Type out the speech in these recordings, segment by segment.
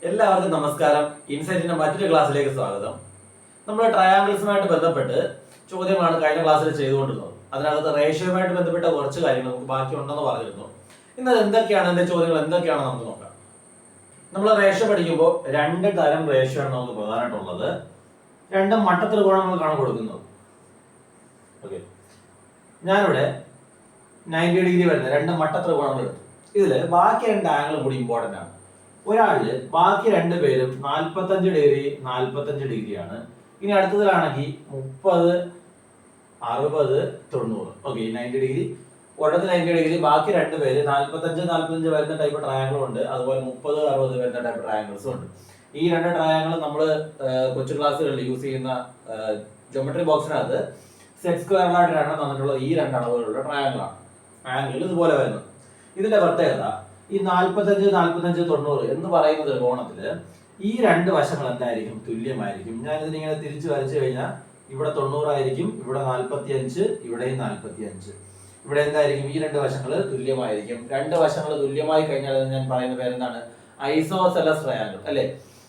എല്ലാവർക്കും നമസ്കാരം. ഇൻസൈറ്റിന്റെ മറ്റൊരു ക്ലാസ്സിലേക്ക് സ്വാഗതം. നമ്മൾ ട്രയാങ്കിൾസുമായിട്ട് ബന്ധപ്പെട്ട് ചോദ്യങ്ങളാണ് കഴിഞ്ഞ ക്ലാസ്സിൽ ചെയ്തുകൊണ്ടിരുന്നത്. അതിനകത്ത് റേഷ്യോയുമായിട്ട് ബന്ധപ്പെട്ട കുറച്ച് കാര്യങ്ങൾ നമുക്ക് ബാക്കിയുണ്ടെന്ന് പറഞ്ഞിരുന്നു. ഇന്ന് എന്തൊക്കെയാണ് അതിന്റെ ചോദ്യങ്ങൾ എന്തൊക്കെയാണ് നമുക്ക് നോക്കാം. നമ്മൾ റേഷ്യോ പഠിക്കുമ്പോൾ രണ്ട് തരം റേഷ്യോ ആണ് നമുക്ക് പ്രധാനമായിട്ടുള്ളത്. രണ്ടും മട്ടത്രികോണങ്ങൾക്കാണ് കൊടുക്കുന്നത്. ഓക്കെ, ഞാനിവിടെ 90 ഡിഗ്രി വരുന്ന രണ്ട് മട്ടത്രികോണങ്ങൾ എടുത്തു. ഇതില് ബാക്കി രണ്ട് ആംഗിളും കൂടി ഇമ്പോർട്ടന്റ് ആണ്. ഒരാളില് ബാക്കി രണ്ടുപേരും 45 ഡിഗ്രി 45 ഡിഗ്രിയാണ്. ഇനി അടുത്തതിലാണെങ്കിൽ 30 60 90. ഓക്കെ, 90 ഡിഗ്രി ഒരിടത്ത് 90 ഡിഗ്രി, ബാക്കി രണ്ടുപേര് 45 45 വരുന്ന ടൈപ്പ് ട്രയാങ്കിളും ഉണ്ട്, അതുപോലെ 30 60 വരുന്ന ടൈപ്പ് ട്രയാങ്കിൾസും ഉണ്ട്. ഈ രണ്ട് ട്രയാങ്കിൾ നമ്മൾ കൊച്ചു ക്ലാസ്സുകളിൽ യൂസ് ചെയ്യുന്ന ജോമെട്രി ബോക്സിനകത്ത് സെറ്റ് സ്ക്വയറിലായിട്ട് രണ്ടെണ്ണം തന്നിട്ടുള്ളത് ഈ രണ്ട് അളവുകളുള്ള ട്രയാങ്കിളാണ്. ആംഗിൾ ഇതുപോലെ വരുന്നത്. ഇതിന്റെ പ്രത്യേകത, ഈ 45 45 90 എന്ന് പറയുന്ന ത്രികോണത്തില് ഈ രണ്ട് വശങ്ങൾ എന്തായിരിക്കും? തുല്യമായിരിക്കും. ഞാൻ ഇതിനിങ്ങനെ തിരിച്ചു വരച്ചു കഴിഞ്ഞാൽ ഇവിടെ 90 ആയിരിക്കും, ഇവിടെ 45, ഇവിടെയും 45. ഇവിടെ എന്തായിരിക്കും? ഈ രണ്ട് വശങ്ങൾ തുല്യമായിരിക്കും. രണ്ട് വശങ്ങൾ തുല്യമായി കഴിഞ്ഞാൽ ഞാൻ പറയുന്ന പേരെന്താണ്? ഐസോസെലസ് ട്രയാങ്കിൾ അല്ലെ?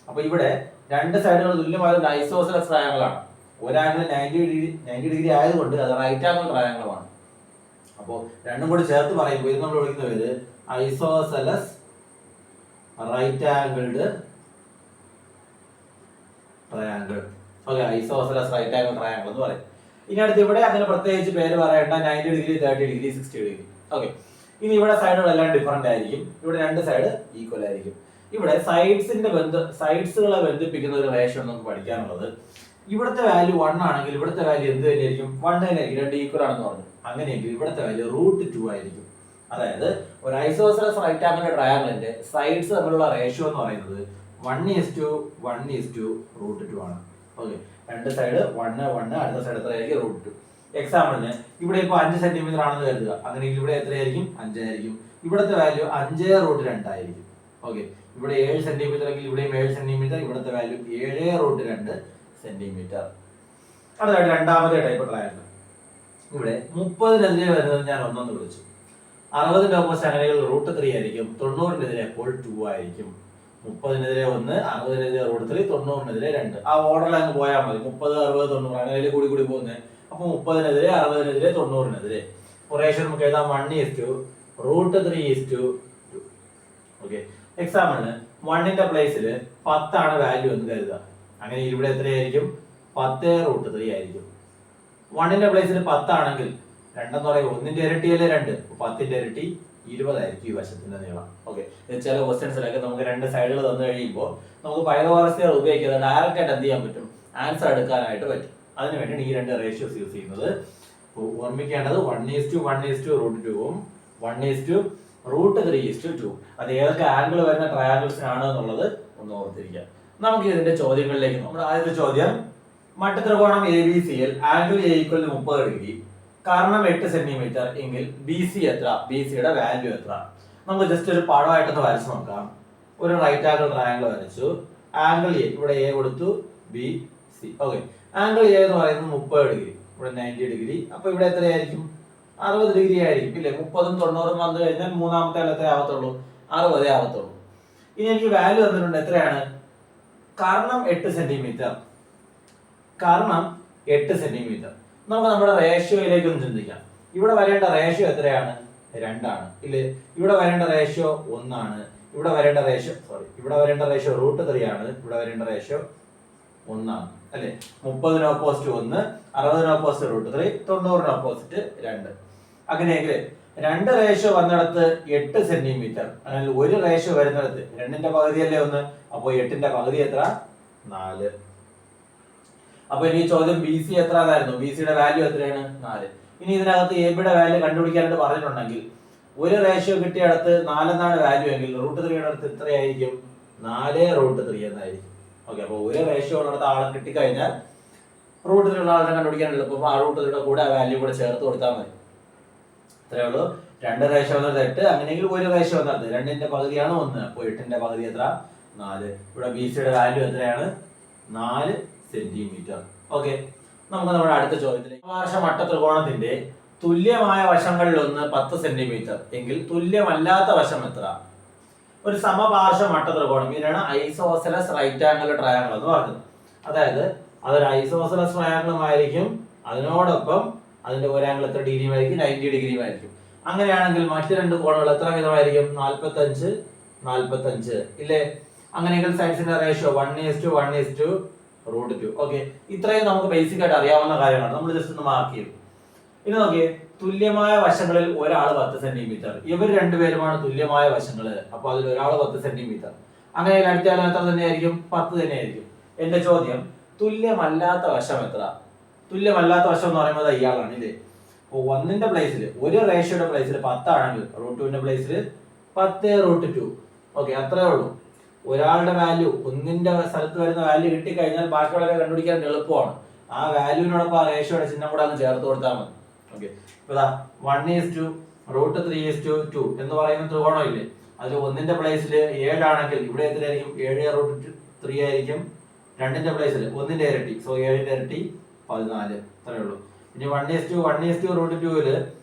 അപ്പൊ ഇവിടെ രണ്ട് സൈഡുകൾ തുല്യമായത് ഐസോസെലസ് ട്രയാങ്കിൾ ആണ്. ഒരാംഗിൾ 90 ഡിഗ്രി ആയതുകൊണ്ട് അത് റൈറ്റ് ആംഗിൾ ട്രയാങ്കിളുമാണ്. അപ്പോൾ രണ്ടും കൂടി ചേർത്ത് പറയുമ്പോൾ ഇത് നമ്മൾ വിളിക്കുന്ന പേര് isosceles right angled triangle. Okay, isosceles right angle triangle എന്ന് പറയും. ഇനി അടുത്ത് ഇവിടെ അങ്ങനെ പ്രത്യേകിച്ച് പേര് പറയേണ്ട. 90 ഡിഗ്രി 30 ഡിഗ്രി 60 ഡിഗ്രി. ഓക്കെ, ഇനി ഇവിടെ സൈഡുകളെല്ലാം ഡിഫറെന്റ് ആയിരിക്കും. ഇവിടെ രണ്ട് സൈഡ് ഈക്വൽ ആയിരിക്കും. ഇവിടെ സൈഡ്സുകളെ ബന്ധിപ്പിക്കുന്ന ഒരു റേഷ്യോ നമുക്ക് പഠിക്കാനുള്ളത്. ഇവിടുത്തെ വാല്യൂ 1 ആണെങ്കിൽ ഇവിടുത്തെ വാല്യൂ എന്ത് തന്നെയായിരിക്കും? 1 തന്നെയായിരിക്കും. രണ്ട് ഈക്വൽ ആണെന്ന് പറഞ്ഞു. അങ്ങനെയെങ്കിൽ ഇവിടുത്തെ വാല്യൂ √2 ആയിരിക്കും. അതായത് ഒരു ഐസോസെലസ് റൈറ്റ് ആംഗിൾ ട്രയാങ്കിളിന്റെ സൈഡ്സ് തമ്മിലുള്ള റേഷ്യോ എന്ന് പറയുന്നത് 1:1:√2 ആണ്. ഓക്കെ, രണ്ട് സൈഡ് 1 1, അടുത്ത സൈഡ് എത്രയായിരിക്കും? √2. എക്സാമ്പിളിന് ഇവിടെ ഇപ്പോൾ 5 സെന്റിമീറ്റർ ആണെന്ന് കരുതുക. അങ്ങനെയെങ്കിൽ ഇവിടെ എത്രയായിരിക്കും? 5 ആയിരിക്കും. ഇവിടുത്തെ വാല്യൂ 5√2 ആയിരിക്കും. ഓക്കെ, ഇവിടെ 7 സെന്റിമീറ്റർ എങ്കിൽ ഇവിടെയും 7 സെന്റിമീറ്റർ, ഇവിടുത്തെ വാല്യൂ 7√2 സെന്റിമീറ്റർ. അടുത്തായിട്ട് രണ്ടാമത്തെ ടൈപ്പ് ട്രയാങ്കിൾ. ഇവിടെ 30-നെതിരെ വരുന്നത് ഞാൻ ഒന്നെന്ന് വിളിച്ചു. 60-ന്റെ ഓപ്പോസിറ്റ് ആംഗിളുകൾ √3 ആയിരിക്കും. 90-നെതിരെ അപ്പോൾ 2 ആയിരിക്കും. 30-നെതിരെ 1, 60-നെതിരെ √3, 90-നെതിരെ 2. ആ ഓർഡറിൽ അങ്ങ് പോയാൽ മതി. 30 60 90 അങ്ങനെ കൂടി കൂടി പോകുന്നത്. അപ്പൊ 30-നെതിരെ 60-നെതിരെ 90-നെതിരെ റേഷ്യോ നമുക്ക് എഴുതാം 1:√3:2. ഓക്കെ, എക്സാമ്പിളിന് 1ന്റെ പ്ലേസിൽ 10 ആണ് വാല്യൂ എന്ന് കരുതുക. അങ്ങനെ ഇവിടെ എത്രയായിരിക്കും? 10√3 ആയിരിക്കും. 1ന്റെ പ്ലേസിൽ 10 ആണെങ്കിൽ 2 എന്ന് പറയുമ്പോൾ 1ന്റെ ഇരട്ടിയല്ലേ 2, 10ന്റെ ഇരട്ടി 20 ആയിരിക്കും ഈ വശത്തിന്റെ നീളം. ഓക്കെ, ചില ക്വസ്റ്റ്യൻസിലൊക്കെ നമുക്ക് രണ്ട് സൈഡുകൾ തന്നു കഴിയുമ്പോൾ നമുക്ക് പൈതഗോറസ് തിയറം ഉപയോഗിക്കാതെ ഡയറക്റ്റ് ആയിട്ട് എന്ത് ചെയ്യാൻ പറ്റും? ആൻസർ എടുക്കാനായിട്ട് പറ്റും. അതിന് വേണ്ടിയാണ് ഈ രണ്ട് റേഷ്യോസ് യൂസ് ചെയ്യുന്നത്. ഓർമ്മിക്കേണ്ടത് 1:1:√2ഉം 1:√3:2. അത് ഏതൊക്കെ ആംഗിൾ വരുന്ന ട്രയാങ്കിൾസിനാണ് എന്നുള്ളത് ഒന്ന് ഓർത്തിരിക്കുക. നമുക്ക് ഇതിന്റെ ചോദ്യങ്ങളിലേക്ക് നോക്കാം. നമ്മുടെ ആദ്യത്തെ ചോദ്യം, മട്ടത്രികോണം ABCയിൽ angle A = 30 degree, Karnam 8 centimetre എങ്കിൽ BC എത്ര? BCയുടെ വാല്യൂ എത്ര? നമുക്ക് ജസ്റ്റ് ഒരു പടമായിട്ടൊന്ന് വരച്ച് നോക്കാം. ഒരു റൈറ്റ് ആംഗിൾ ട്രയാങ്കിൾ വരച്ചു. ആംഗിൾ A, ഇവിടെ A കൊടുത്തു, BC. ഓക്കെ, ആംഗിൾ A എന്ന് പറയുന്നത് 30 ഡിഗ്രി, ഇവിടെ 90 ഡിഗ്രി. അപ്പൊ ഇവിടെ എത്രയായിരിക്കും? 60 ഡിഗ്രി ആയിരിക്കും ഇല്ലേ? 30ഉം 90ഉം വന്നു കഴിഞ്ഞാൽ മൂന്നാമത്തെ എത്ര ആവത്തുള്ളൂ? 60 ആവത്തുള്ളൂ. ഇനി എനിക്ക് വാല്യൂ തന്നിട്ടുണ്ട്. എത്രയാണ്? കർണം 8 സെന്റിമീറ്റർ. കർണം 8 സെന്റിമീറ്റർ. നമുക്ക് നമ്മുടെ റേഷ്യോയിലേക്ക് ഒന്ന് ചിന്തിക്കാം. ഇവിടെ വരേണ്ട റേഷ്യോ എത്രയാണ്? 2 ആണ് ഇല്ലേ? ഇവിടെ വരേണ്ട റേഷ്യോ 1 ആണ്. ഇവിടെ വരേണ്ട റേഷ്യോ √3 ആണ്. ഇവിടെ വരേണ്ട റേഷ്യോ 1 ആണ് അല്ലെ? 30-ന് ഓപ്പോസിറ്റ് 1, 60-ന് ഓപ്പോസിറ്റ് √3, 90-ന് ഓപ്പോസിറ്റ് 2. അങ്ങനെയെങ്കിൽ രണ്ട് റേഷ്യോ വന്നിടത്ത് 8 സെന്റിമീറ്റർ. അതിനാൽ ഒരു റേഷ്യോ വരുന്നിടത്ത് 2ന്റെ പകുതിയല്ലേ 1, അപ്പോൾ 8ന്റെ പകുതി എത്ര? 4. അപ്പൊ ഇനി ചോദ്യം BC എത്ര ആയിരുന്നു? BCയുടെ വാല്യൂ എത്രയാണ്? 4. ഇനി ഇതിനകത്ത് ABയുടെ വാല്യൂ കണ്ടുപിടിക്കാനായിട്ട് പറഞ്ഞിട്ടുണ്ടെങ്കിൽ ഒരു റേഷ്യോ കിട്ടിയടത്ത് 4 എന്നാണ് വാല്യൂ എങ്കിൽ √3യുടെ അടുത്ത് എത്രയായിരിക്കും? 4√3 എന്നായിരിക്കും. ഓക്കെ, അപ്പൊ ഒരു റേഷ്യോ ഉള്ളിടത്ത് ആളെ കിട്ടിക്കഴിഞ്ഞാൽ √3 ഉള്ള ആളിനെ കണ്ടുപിടിക്കാൻ എളുപ്പം. ആ √3യുടെ കൂടെ ആ വാല്യൂ കൂടെ ചേർത്ത് കൊടുത്താൽ മതി. അത്രേ ഉള്ളൂ. രണ്ട് റേഷ്യോ വന്നത് 8. അങ്ങനെയെങ്കിൽ ഒരു റേഷ്യോ വന്നത് 2ന്റെ പകുതിയാണ് 1, അപ്പോൾ 8ന്റെ പകുതി എത്ര? 4. ഇവിടെ BCയുടെ വാല്യൂ എത്രയാണ്? 4 സെന്റിമീറ്റർ. ഓക്കെ, നമുക്ക് നമ്മുടെ അടുത്ത ചോദ്യത്തിലേക്ക്. സമപാർശ്വ മട്ടത്രികോണത്തിന്റെ തുല്യമായ വശങ്ങളിലൊന്ന് 10 സെന്റിമീറ്റർ എങ്കിൽ തുല്യമല്ലാത്ത വശം എത്ര? ഒരു സമപാർശ്വ മട്ടത്രികോണം ഇതിനാണ് ഐസോസെലസ് റൈറ്റ് ആംഗിൾ ട്രയാങ്കിൾ എന്ന് പറയുന്നത്. അതായത് അതൊരു ഐസോസെലസ് ട്രയാങ്കിളും ആയിരിക്കും, അതിനോടൊപ്പം അതിന്റെ ഒരു ആംഗിൾ എത്ര ഡിഗ്രിയും ആയിരിക്കും, 90 ഡിഗ്രിയും ആയിരിക്കും. അങ്ങനെയാണെങ്കിൽ മറ്റു രണ്ട് കോണുകൾ എത്ര വിധമായിരിക്കും, 45 45 ഇല്ലേ? അങ്ങനെയെങ്കിൽ സൈഡ്സിന്റെ റേഷ്യോ 1:1:√2. ഓക്കെ, ഇത്രയും നമുക്ക് ബേസിക് ആയിട്ട് അറിയാവുന്ന കാര്യമാണ്, നമ്മൾ ജസ്റ്റ് ഒന്ന് മാർക്ക് ചെയ്തു. ഇനി നോക്കിയേ, തുല്യമായ വശങ്ങളിൽ ഒരാൾ 10 സെന്റിമീറ്റർ, ഇവർ രണ്ടുപേരുമാണ് തുല്യമായ വശങ്ങള്. അപ്പൊ അതിൽ ഒരാൾ 10 സെന്റിമീറ്റർ, അങ്ങനെ അടുത്താലും എത്ര തന്നെയായിരിക്കും, 10 തന്നെയായിരിക്കും. എന്റെ ചോദ്യം, തുല്യമല്ലാത്ത വശം എത്ര? തുല്യമല്ലാത്ത വശം എന്ന് പറയുന്നത് ഇയാളാണ് ഇല്ലേ? അപ്പൊ 1ന്റെ പ്ലേസിൽ, ഒരു റേഷ്യോയുടെ പ്ലേസിൽ 10 ആണെങ്കിൽ √2ന്റെ പ്ലേസിൽ 10√2. ഓക്കെ, അത്രേ ഉള്ളൂ. ഒരാളുടെ വാല്യൂ, ഒന്നിന്റെ സ്ഥലത്ത് വരുന്ന വാല്യൂ കിട്ടിക്കഴിഞ്ഞാൽ ബാക്കിയുള്ളവരെ കണ്ടുപിടിക്കാൻ എളുപ്പമാണ്. ആ വാല്യൂവിനോടൊപ്പം ആ റേഷ്യോയുടെ ചിഹ്നം കൂടെ ഒന്ന് ചേർത്ത് കൊടുത്താൽ മതി. ഓക്കെ, ഇപ്പൊ 1:√3:2 എന്ന് പറയുന്ന ത്രികോണം ഇല്ലേ, അതിൽ 1ന്റെ പ്ലേസിൽ 7 ആണെങ്കിൽ ഇവിടെ എത്രയായിരിക്കും, 7√3 ആയിരിക്കും. 2ന്റെ പ്ലേസിൽ 1ന്റെ ഇരട്ടി, സോ 7ന്റെ ഇരട്ടി 14, അത്രേ ഉള്ളൂ. ഇനി 1:1:√2ല്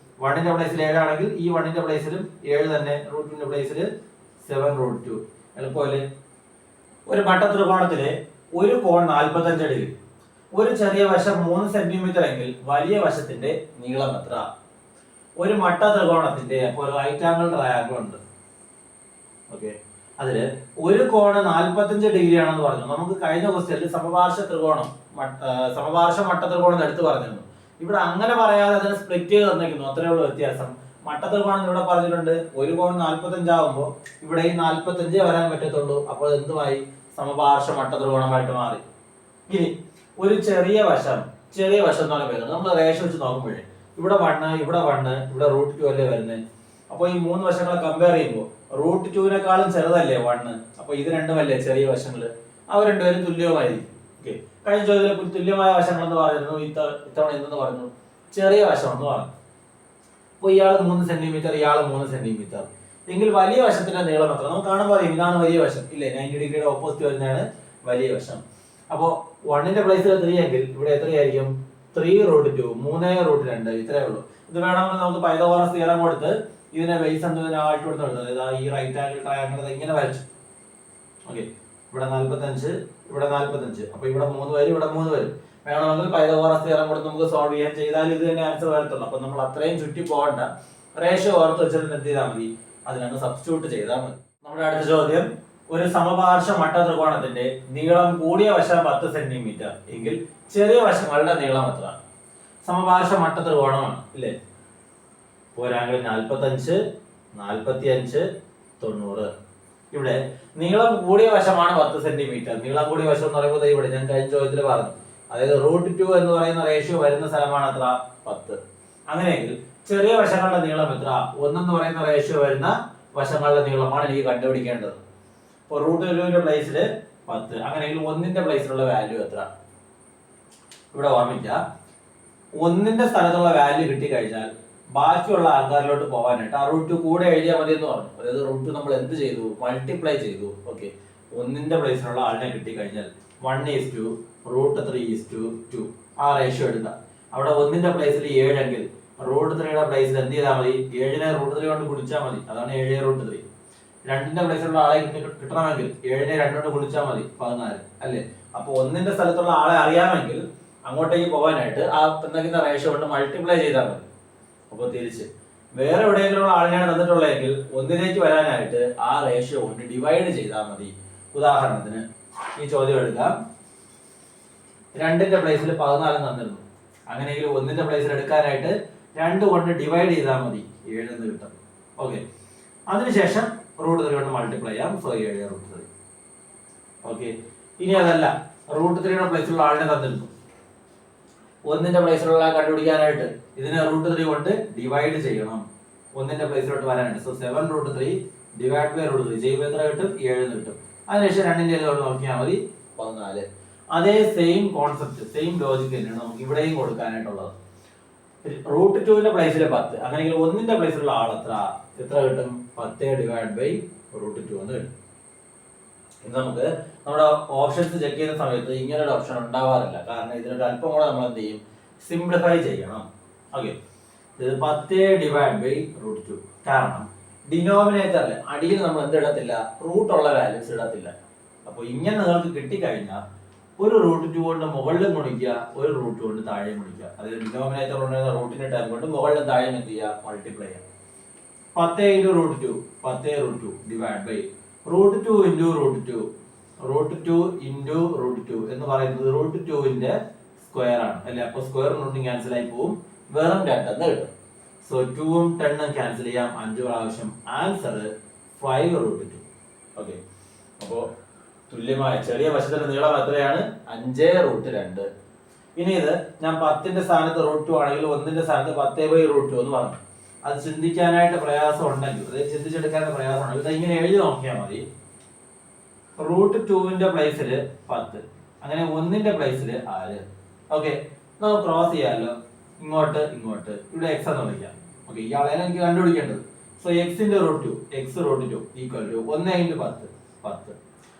1ന്റെ പ്ലേസിൽ 7 ആണെങ്കിൽ ഈ 1ന്റെ പ്ലേസിലും 7 തന്നെ, √2ന്റെ പ്ലേസിൽ 7√2. എളുപ്പമല്ലേ? ഒരു മട്ടത്രികോണത്തിലെ ഒരു കോൺ 45 ഡിഗ്രി, ഒരു ചെറിയ വശം 3 സെന്റിമീറ്റർ എങ്കിൽ വലിയ വശത്തിന്റെ നീളം എത്ര? ഒരു മട്ടത്രികോണത്തിന്റെ, അപ്പോൾ ഒരു റൈറ്റ് ആംഗിൾ ട്രയാങ്കിൾ ഉണ്ട്. ഓക്കെ, അതില് ഒരു കോണ് 45 ഡിഗ്രി ആണെന്ന് പറഞ്ഞു. നമുക്ക് കഴിഞ്ഞ ക്വസ്റ്റ്യനിൽ സമപാർശ്വ മട്ടത്രികോണം എടുത്ത് പറഞ്ഞിരുന്നു. ഇവിടെ അങ്ങനെ പറയാതെ അതിനെ സ്പ്ലിറ്റ് ചെയ്ത് തന്നിരിക്കുന്നു, അത്രേ ഉള്ളൂ വ്യത്യാസം. മട്ടത്രികോണം ഇവിടെ പറഞ്ഞിട്ടുണ്ട്, ഒരു കോൺ 45 ആകുമ്പോൾ ഇവിടെ ഈ 45 വരാൻ പറ്റത്തുള്ളൂ. അപ്പോൾ എന്തുമായി, സമപാർശ്വ മട്ടത്രികോണമായിട്ട് മാറി. ഇനി ഒരു ചെറിയ വശം എന്ന് പറയുന്നത് നമ്മൾ റേഷ്യോ വെച്ച് നോക്കുമ്പോഴേ ഇവിടെ 1, ഇവിടെ 1, ഇവിടെ √2 അല്ലേ വരുന്നത്. അപ്പൊ ഈ മൂന്ന് വശങ്ങളെ കമ്പയർ ചെയ്യുമ്പോൾ √2-നേക്കാളും ചെറുതല്ലേ 1. അപ്പൊ ഇത് രണ്ടുമല്ലേ ചെറിയ വശങ്ങള്, അവ രണ്ടുപേരും തുല്യമായിരിക്കും. ഓക്കെ, കഴിഞ്ഞ ചോദ്യത്തിൽ തുല്യമായ വശങ്ങൾ എന്ന് പറയുന്നു, ഇത്തവണ എന്തെന്ന് പറഞ്ഞു, ചെറിയ വശം എന്ന് പറഞ്ഞു. അപ്പൊ ഇയാൾ 3 സെന്റിമീറ്റർ, ഇയാൾ 3 സെന്റിമീറ്റർ എങ്കിൽ വലിയ വശത്തിന്റെ നീളം എത്ര? നമുക്ക് കാണുമ്പോൾ അറിയാം, ഇതാണ് വലിയ വശം ഇല്ലേ, 90 ഡിഗ്രിയുടെ ഓപ്പോസിറ്റ് വരുന്നതാണ് വലിയ വശം. അപ്പോ 1ന്റെ പ്ലേസിൽ 3 എങ്കിൽ ഇവിടെ എത്രയായിരിക്കും, 3√2, 3√2, ഇത്രയേ ഉള്ളൂ. ഇത് വേണമെങ്കിൽ നമുക്ക് പൈതഗോറസ് തിയറം കൊടുത്ത് ഇതിനെ ബേസ് ആയിട്ട് കൊടുത്തു. ഈ റൈറ്റ് ആംഗിൾ ട്രയാങ്കിൾ ഇങ്ങനെ വരച്ചു. ഓക്കെ, ഇവിടെ 45, ഇവിടെ 45, അപ്പൊ ഇവിടെ 3 വരും, ഇവിടെ 3 വരും. വേണമെങ്കിൽ പൈതഗോറസ് തിയറം കൊടുത്ത് നമുക്ക് സോൾവ് ചെയ്യാൻ, ചെയ്താൽ ഇത് തന്നെ ആൻസർ വരത്തുള്ളൂ. അപ്പൊ നമ്മൾ അത്രയും ചുറ്റി പോകണ്ട, റേഷ്യോ ഓർത്ത് വെച്ചിട്ട് എന്ത് ചെയ്താൽ മതി, അതിനങ്ങ് സബ്സ്റ്റിറ്റ്യൂട്ട് ചെയ്താൽ മതി. നമ്മുടെ അടുത്ത ചോദ്യം, ഒരു സമപാർശ്വ മട്ടത്രികോണത്തിന്റെ നീളം കൂടിയ വശം 10 സെന്റിമീറ്റർ എങ്കിൽ ചെറിയ വശങ്ങളുടെ നീളം എത്ര? സമപാർശ്വ മട്ടത്രികോണമാണ് ഇല്ലേ? പോരാങ്കിൾ 45, 45, 90. ഇവിടെ നീളം കൂടിയ വശമാണ് 10 സെന്റിമീറ്റർ. നീളം കൂടിയ വശം എന്ന് പറയുമ്പോൾ ഇവിടെ ഞാൻ കഴിഞ്ഞ ചോദ്യത്തിൽ പറഞ്ഞു, അതായത് √2 എന്ന് പറയുന്ന റേഷ്യോ വരുന്ന സ്ഥലമാണ് എത്ര, 10. അങ്ങനെയെങ്കിൽ ചെറിയ വശങ്ങളുടെ നീളം എത്ര? 1 എന്ന് പറയുന്ന റേഷ്യോ വരുന്ന വശങ്ങളുടെ നീളമാണ് എനിക്ക് കണ്ടുപിടിക്കേണ്ടത്. അപ്പോൾ √2ന്റെ പ്ലേസിൽ 10, അങ്ങനെയെങ്കിൽ 1ന്റെ പ്ലേസിലുള്ള വാല്യൂ എത്ര? ഇവിടെ ഓർമ്മിക്കുക, 1ന്റെ സ്ഥലത്തുള്ള വാല്യൂ കിട്ടിക്കഴിഞ്ഞാൽ ബാക്കിയുള്ള ആൾക്കാരിലോട്ട് പോകാനായിട്ട് ആ √2 കൂടെ എഴുതിയാൽ മതി എന്ന് പറഞ്ഞു. അതായത് √2 നമ്മൾ എന്ത് ചെയ്തു, മൾട്ടിപ്ലൈ ചെയ്തു. ഓക്കെ, 1ന്റെ പ്ലേസിലുള്ള ആളിനെ കിട്ടിക്കഴിഞ്ഞാൽ 1:√3:2 ആ റേഷ്യോ എടുക്കുക. അവിടെ 1ന്റെ പ്ലേസിൽ 7 എങ്കിൽ √3യുടെ പ്ലേസിൽ എന്ത് ചെയ്താൽ മതി, 7നെ √3 കൊണ്ട് ഗുണിച്ചാൽ മതി, അതാണ് 7√3. 2ന്റെ പ്ലേസിലുള്ള ആളെ കിട്ടണമെങ്കിൽ 7നെ 2 കൊണ്ട് ഗുണിച്ചാൽ മതി, 14 അല്ലേ? അപ്പൊ 1ന്റെ സ്ഥലത്തുള്ള ആളെ അറിയാമെങ്കിൽ അങ്ങോട്ടേക്ക് പോകാനായിട്ട് ആ തന്നിരിക്കുന്ന റേഷ്യോ കൊണ്ട് മൾട്ടിപ്ലൈ ചെയ്താൽ മതി. അപ്പൊ തിരിച്ച് വേറെ എവിടെയെങ്കിലും ആളിനെയാണ് തന്നിട്ടുള്ളതെങ്കിൽ 1ലേക്ക് വരാനായിട്ട് ആ റേഷ്യോ കൊണ്ട് ഡിവൈഡ് ചെയ്താൽ മതി. ഉദാഹരണത്തിന് ഈ ചോദ്യം എടുക്കാം, 2ന്റെ പ്ലേസിൽ 14 തന്നിരുന്നു. അങ്ങനെയെങ്കിൽ 1ന്റെ പ്ലേസിൽ എടുക്കാനായിട്ട് 2 കൊണ്ട് ഡിവൈഡ് ചെയ്താൽ മതി, 7 എന്ന് കിട്ടും. ഓക്കെ, അതിനുശേഷം √3 കൊണ്ട് മൾട്ടിപ്ലൈ ചെയ്യാം, സോ 7√3. ഓക്കെ, ഇനി അതല്ല, √3യുടെ പ്ലേസിലുള്ള ആളിനെ തന്നിരുന്നു. 1ന്റെ പ്ലേസിലുള്ള കണ്ടുപിടിക്കാനായിട്ട് ഇതിനെ √3 കൊണ്ട് ഡിവൈഡ് ചെയ്യണം, 1ന്റെ പ്ലേസിലോട്ട് വരാനായിട്ട്. സോ 7√3 ഡിവൈഡ് ബൈ √3 ചെയ്യുമ്പോൾ എത്ര കിട്ടും, 7 എന്ന് കിട്ടും. അതിനുശേഷം 2ന്റെ ഇതിലോട്ട് നോക്കിയാൽ മതി, 14. അതേ സെയിം കോൺസെപ്റ്റ്, സെയിം ലോജിക് തന്നെയാണ് നമുക്ക് ഇവിടെയും കൊടുക്കാനായിട്ടുള്ളത്. √2ന്റെ പ്ലേസിൽ 10, അങ്ങനെയെങ്കിൽ 1ന്റെ പ്ലേസിലുള്ള ആൾ എത്ര കിട്ടും, 10 ഡിവൈഡ് ബൈ √2 എന്ന് കിട്ടും. ഇന്ന് നമുക്ക് നമ്മുടെ ഓപ്ഷൻസ് ചെക്ക് ചെയ്യുന്ന സമയത്ത് ഇങ്ങനെ ഒരു ഓപ്ഷൻ ഉണ്ടാവാറില്ല, കാരണം ഇതിനൊരു അല്പം കൂടെ നമ്മൾ എന്ത് ചെയ്യും, സിംപ്ലിഫൈ ചെയ്യണം. ഓക്കെ, ഇത് 10 ഡിവൈഡ് ബൈ √2, കാരണം ഡിനോമിനേറ്ററിൽ അടിയിൽ നമ്മൾ എന്ത് ഇടത്തില്ല, റൂട്ട് ഉള്ള വാല്യൂസ് ഇടത്തില്ല. അപ്പോൾ ഇങ്ങനെ നിങ്ങൾക്ക് കിട്ടിക്കഴിഞ്ഞാൽ ഒരു റൂട്ട് 2 കൊണ്ട് മുകളിലും ഗുണിക്കുക, ഒരു റൂട്ട് കൊണ്ട് താഴെയും ഗുണിക്കുക. അതായത് ഡിനോമിനേറ്റർ കൊണ്ടുവരുന്ന റൂട്ടിന്റെ ടൈം കൊണ്ട് മുകളിലും താഴെയും എന്ത് ചെയ്യുക, മൾട്ടിപ്ലൈ ചെയ്യുക. 10 × √2 10 √2 ഡിവൈഡ് ബൈ √2 × √2 √2 × √2 എന്ന് പറയുന്നത് √2ന്റെ സ്ക്വയർ ആണ് അല്ലെ. അപ്പോൾ സ്ക്വയർ റൂട്ടും ക്യാൻസൽ ആയി പോവും, വെറും 2 എന്ന് കിട്ടും. സോ 2 ഉം 10 ഉം ക്യാൻസൽ ചെയ്യാം 5 പ്രാവശ്യം. ആൻസർ 5 √2. ഓക്കെ, അപ്പോൾ തുല്യമായ ചെറിയ വശത്തിന്റെ നീളം എത്രയാണ്, 5√2. ഇനി ഇത് ഞാൻ 10ന്റെ സ്ഥാനത്ത് √2 ആണെങ്കിൽ 1ന്റെ സ്ഥാനത്ത് 10/√2 എന്ന് പറഞ്ഞു. അത് ചിന്തിക്കാനായിട്ട് പ്രയാസം ഉണ്ടെങ്കിൽ, അതായത് ചിന്തിച്ചെടുക്കാൻ പ്രയാസം ഉണ്ടെങ്കിൽ ഇത് ഇങ്ങനെ എഴുതി നോക്കിയാൽ മതി. √2ന്റെ പ്ലേസിൽ 10, അങ്ങനെ 1ന്റെ പ്ലേസിൽ 6. ഓക്കെ, നമുക്ക് ക്രോസ് ചെയ്യാമല്ലോ, ഇങ്ങോട്ട് ഇങ്ങോട്ട്. ഇവിടെ x എന്ന് വിളിക്കാം. ഓക്കെ, ഇയാളെയാണ് എനിക്ക് കണ്ടുപിടിക്കേണ്ടത്. സോ x ന്റെ √2 x√2 ഈക്വൽ ടു 1 × 10 10.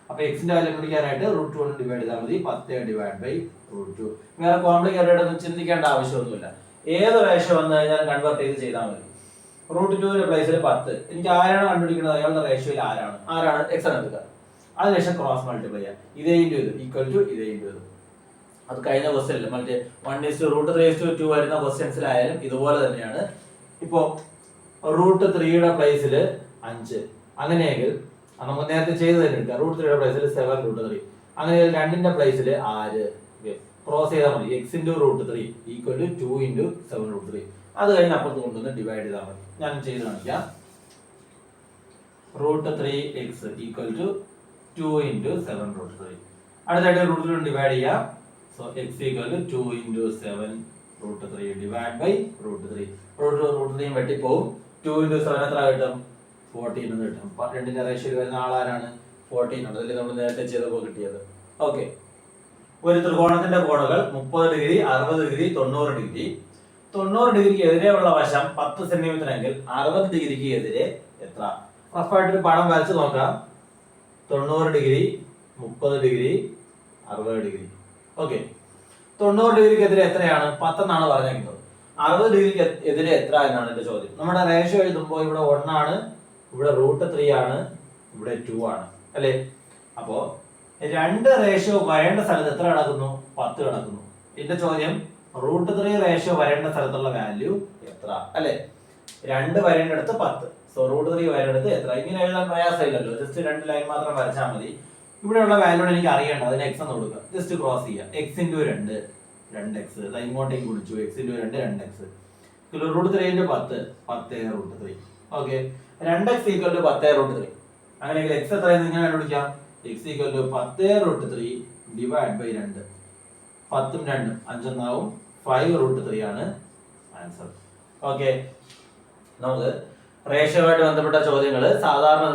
അപ്പൊ എക്സിന്റെ വാല്യൂ കണ്ടുപിടിക്കാനായിട്ട് √2 കൊണ്ട് ഡിവൈഡ് ചെയ്താൽ മതി. 10 / √2. വേറെ കോംപ്ലിക്കേറ്റഡ് ഒന്നും ചിന്തിക്കേണ്ട ആവശ്യമൊന്നുമില്ല. ഏത് റേഷ്യോ വന്നു കഴിഞ്ഞാൽ കൺവേർട്ട് ചെയ്ത് ചെയ്താൽ മതി. √2ന്റെ പ്ലേസിൽ 10, എനിക്ക് ആരാണ് കണ്ടുപിടിക്കുന്നത്, അയാളുടെ റേഷ്യോയിൽ ആരാണ് x ആണ് എടുക്കുക. അതിനുശേഷം ക്രോസ് മൾട്ടിപ്ലൈ ചെയ്യാം. ഇതേ ഇൻറ്റു ഇത് ഈക്വൽ ടു ഇതേ ഇൻറ്റു ഇത്. അത് കഴിഞ്ഞ ക്വസ്റ്റ്യനിൽ മറ്റേ 1:√3 വരുന്ന ക്വസ്റ്റ്യൻസിലായാലും ഇതുപോലെ തന്നെയാണ്. ഇപ്പോ √3യുടെ പ്ലേസിൽ 5, അങ്ങനെയെങ്കിൽ നമുക്ക് നേരത്തെ ചെയ്ത് തന്നെ എടുക്കാം. √3യുടെ പ്ലേസിൽ 7√3, അങ്ങനെ 2ന്റെ പ്ലേസിൽ 6. ക്രോസ് ചെയ്താൽ മതി. x × √3 equal to 2 × 7√3. അത് കഴിഞ്ഞ് അപ്പുറത്ത് കൊണ്ടുവന്ന് ഡിവൈഡ് ചെയ്താൽ മതി. ഞാൻ ചെയ്ത് കാണിക്കാം. √3x equal to 2 × 7√3. അടുത്തായിട്ട് √3 കൊണ്ട് ഡിവൈഡ് ചെയ്യാം. So x equal to 2 × 7√3 divide by √3. √3 വെട്ടിപ്പോവും. 2 × 7 എത്ര കിട്ടും, 14 എന്ന് കിട്ടും. 2ന്റെ റേഷ്യോയിൽ വരുന്ന ആളാരാണ്, 14 ആണ്. അതല്ലേ നമ്മൾ നേരത്തെ ചെയ്തപ്പോൾ കിട്ടിയത്. ഓക്കെ, ഒരു ത്രികോണത്തിന്റെ കോണുകൾ 30 ഡിഗ്രി 60 ഡിഗ്രി 90 ഡിഗ്രി. 90 ഡിഗ്രിക്ക് എതിരെയുള്ള വശം 10 സെന്റിമീറ്റർ എങ്കിൽ 60 ഡിഗ്രിക്ക് എതിരെ എത്ര? റഫായിട്ടൊരു പടം വരച്ച് നോക്കാം. 90 ഡിഗ്രി 30 ഡിഗ്രി 60 ഡിഗ്രി. ഓക്കെ, 90 ഡിഗ്രിക്ക് എതിരെ എത്രയാണ്, 10 എന്നാണ് പറഞ്ഞിരിക്കുന്നത്. 60 ഡിഗ്രിക്ക് എതിരെ എത്ര എന്നാണ് എന്റെ ചോദ്യം. നമ്മുടെ റേഷ്യോ എഴുതുമ്പോൾ ഇവിടെ 1 ആണ്, ഇവിടെ √3 ആണ്, ഇവിടെ 2 ആണ് അല്ലേ. അപ്പോ രണ്ട് റേഷ്യോ വരേണ്ട സ്ഥലത്ത് എത്ര കിടക്കുന്നു, 10 കിടക്കുന്നു. എന്റെ ചോദ്യം √3 റേഷ്യോ വരേണ്ട സ്ഥലത്തുള്ള വാല്യൂ എത്ര അല്ലെ. 2 വരേണ്ടടുത്ത് 10. സോ √3 വരേണ്ടടുത്ത് എത്ര. ഇങ്ങനെ എഴുതാൻ പ്രയാസമില്ലല്ലോ, ജസ്റ്റ് 2 ലൈൻ മാത്രം വരച്ചാൽ മതി. ഇവിടെയുള്ള വാല്യൂ എനിക്ക് അറിയേണ്ട, അതിന് x എന്ന് കൊടുക്കുക. ജസ്റ്റ് ക്രോസ് ചെയ്യുക. x × 2 2x, ഇങ്ങോട്ടേക്ക് കുടിച്ചു. x × 2 2x. √3 × 10 10√3. Okay, 2x equal to 10√3. അങ്ങനെയെങ്കിൽ x എത്രയെന്ന് ഇങ്ങനെ കണ്ടുപിടിക്കാം. x equal to 10√3 divide by 2. 10ഉം 2ഉം 5 എന്നാവും. 5√3 ആണ് ആൻസർ. ഓക്കെ, നമുക്ക് റേഷ്യോയുമായിട്ട് ബന്ധപ്പെട്ട ചോദ്യങ്ങൾ, സാധാരണ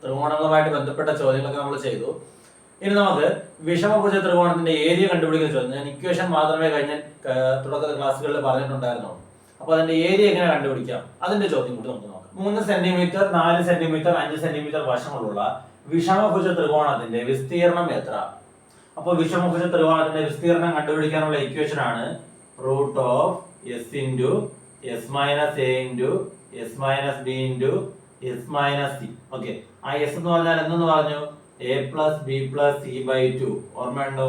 ത്രികോണങ്ങളുമായിട്ട് ബന്ധപ്പെട്ട ചോദ്യങ്ങളൊക്കെ നമ്മൾ ചെയ്തു. ഇനി നമുക്ക് വിഷമഭുജ ത്രികോണത്തിന്റെ ഏരിയ കണ്ടുപിടിക്കുന്ന ചോദ്യം. ഞാൻ ഇക്വേഷൻ മാത്രമേ കഴിഞ്ഞ തുടക്ക ക്ലാസ്സുകളിൽ പറഞ്ഞിട്ടുണ്ടായിരുന്നുള്ളൂ. അപ്പൊ അതിന്റെ ഏരിയ എങ്ങനെ കണ്ടുപിടിക്കാം, അതിന്റെ ചോദ്യം കൂടി നമുക്ക് നോക്കാം. 3 സെന്റിമീറ്റർ 4 സെന്റിമീറ്റർ 5 സെന്റിമീറ്റർ വശങ്ങളുള്ള വിഷമഭുജ ത്രികോണത്തിന്റെ വിസ്തീർണം എത്ര? അപ്പോൾ വിഷമഭുജ ത്രികോണത്തിന്റെ വിസ്തീർണം കണ്ടുപിടിക്കാനുള്ള ഇക്വേഷൻ ആണ് √s × s - a × s - b × s - c. Okay, ആ s എന്ന് പറഞ്ഞാൽ എന്തെന്ന് പറഞ്ഞു, a + b + c/2. ഓർമ്മയുണ്ടോ?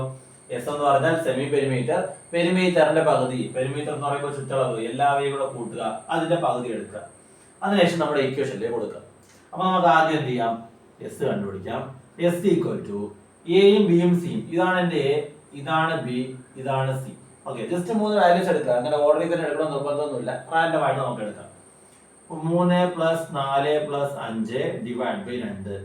s എന്ന് പറഞ്ഞാൽ സെമി പെരിമീറ്റർ, പെരിമീറ്ററിന്റെ പകുതി. പെരിമീറ്റർ എന്ന് പറയുമ്പോൾ ചുറ്റളവ്, എല്ലാവരെയും കൂടെ കൂട്ടുക, അതിന്റെ പകുതി എടുക്കുക. അതിനുശേഷം നമ്മുടെ ഇക്വേഷനിലേക്ക് കൊടുക്കുക. അപ്പൊ നമുക്ക് ആദ്യം എന്ത് ചെയ്യാം, s കണ്ടുപിടിക്കാം. s ഈക്വൽ ടു എയും ബിയും സിയും. ഇതാണ് എന്റെ എ, ഇതാണ് ബി, ഇതാണ് സി. ഓക്കെ, ജസ്റ്റ് 3 വാല്യൂസ് എടുക്കുക. അങ്ങനെ ഓർഡറിൽ തന്നെ എടുക്കണം നിർബന്ധമൊന്നുമില്ല, റാൻഡം ആയിട്ട് നമുക്ക് എടുക്കാം. 3 + 4 + 5 ഡിവൈഡ് ബൈ 2.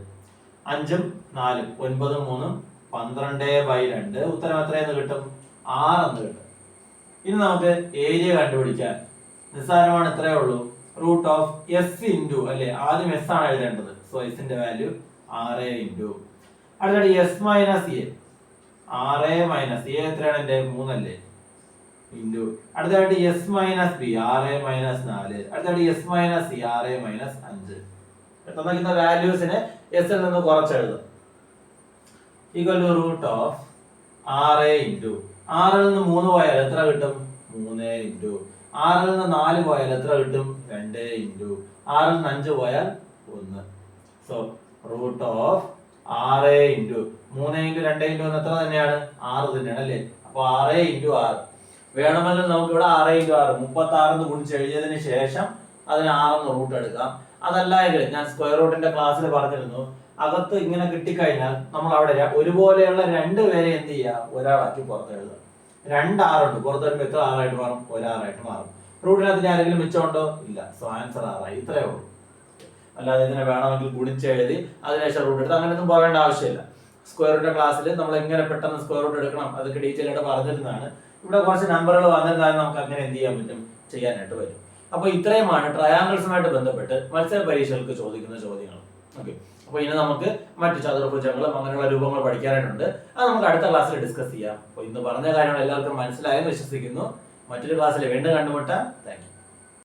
5ഉം 4ഉം 9ഉം 3ഉം 12/2. ഉത്തരം എത്രയെന്ന് കിട്ടും, 6 എന്ന് കിട്ടും. ഇനി നമുക്ക് ഏരിയ കണ്ടുപിടിക്കാൻ നിസ്സാരമാണ്, ഇത്രയേ ഉള്ളൂ. √s × അല്ലെ, ആദ്യം s ആണ് എഴുതേണ്ടത്. സോ s ന്റെ വാല്യൂ 6 × അടുത്തത് s - a. 6 - a എത്രയാണ് എന്റെ, 3 അല്ലേ, ഇൻറ്റു അടുത്തായിട്ട് s - b 6 - 4. അടുത്തായിട്ട് s - c 6 - 5. തന്നിരിക്കുന്ന വാല്യൂസിനെ s ൽ നിന്ന് കുറച്ചെഴുതും. ഈക്വൽ ടു √6 × 6ൽ നിന്ന് 3 പോയാൽ എത്ര കിട്ടും, 3 × 6ൽ നിന്ന് 4 പോയാൽ എത്ര കിട്ടും, 2 × 6ൽ നിന്ന് 5 പോയാൽ 1. So root of 6 into 3 into 2 into 1 എത്ര തന്നെയാണ് 6 തന്നെയാണ് അല്ലേ? അപ്പൊ 6 ഇൻറ്റു 6 വേണമെങ്കിൽ നമുക്ക് ഇവിടെ 6 ഇൻറ്റു 6 36 എന്ന് ഗുണിച്ച് എഴുതിയതിന് ശേഷം അതിന് 6 എന്ന് റൂട്ട് എടുക്കാം. അതല്ല എങ്കിൽ ഞാൻ സ്ക്വയർ റൂട്ടിന്റെ ക്ലാസ്സിൽ പറഞ്ഞിരുന്നു, അകത്ത് ഇങ്ങനെ കിട്ടിക്കഴിഞ്ഞാൽ നമ്മൾ അവിടെ ഒരുപോലെയുള്ള രണ്ട് പേരെ എന്ത് ചെയ്യുക, ഒരാളാക്കി പുറത്ത് എഴുതുക. 2 6 ഉണ്ട്, പുറത്ത് വരുമ്പോൾ എത്ര 6 ആയിട്ട് മാറും? 1 6 ആയിട്ട് മാറും. റൂട്ടിനകത്ത് ആരെങ്കിലും മിച്ചമുണ്ടോ? ഇല്ല. സോ ആൻസർ 6 ആയി. ഇത്രയേ ഉള്ളൂ. അല്ലാതെ ഇതിനെ വേണമെങ്കിൽ ഗുണിച്ചെഴുതി അതിനുശേഷം റൂട്ട് എടുത്ത് അങ്ങനെയൊന്നും പോകേണ്ട ആവശ്യമില്ല. സ്ക്വയർ റൂട്ടിന്റെ ക്ലാസ്സിൽ നമ്മൾ എങ്ങനെ പെട്ടെന്ന് സ്ക്വയർ റൂട്ട് എടുക്കണം അതൊക്കെ ഡീറ്റെയിൽ ആയിട്ട് പറഞ്ഞിരുന്നതാണ്. ഇവിടെ കുറച്ച് നമ്പറുകൾ വന്നിരുന്നാലും നമുക്ക് അങ്ങനെ എന്ത് ചെയ്യാൻ പറ്റും, ചെയ്യാനായിട്ട് പറ്റും. അപ്പൊ ഇത്രയുമാണ് ട്രയാങ്കിൾസുമായിട്ട് ബന്ധപ്പെട്ട് മത്സര പരീക്ഷകൾക്ക് ചോദിക്കുന്ന ചോദ്യങ്ങൾ. ഓക്കെ, അപ്പൊ ഇനി നമുക്ക് മറ്റു ചതുർഭുജങ്ങളും അങ്ങനെയുള്ള രൂപങ്ങൾ പഠിക്കാനായിട്ടുണ്ട്. അത് നമുക്ക് അടുത്ത ക്ലാസ്സിൽ ഡിസ്കസ് ചെയ്യാം. അപ്പൊ ഇന്ന് പറഞ്ഞ കാര്യങ്ങൾ എല്ലാവർക്കും മനസ്സിലായെന്ന് വിശ്വസിക്കുന്നു. മറ്റൊരു ക്ലാസ്സിൽ വീണ്ടും കണ്ടുമുട്ടാം. Thank you.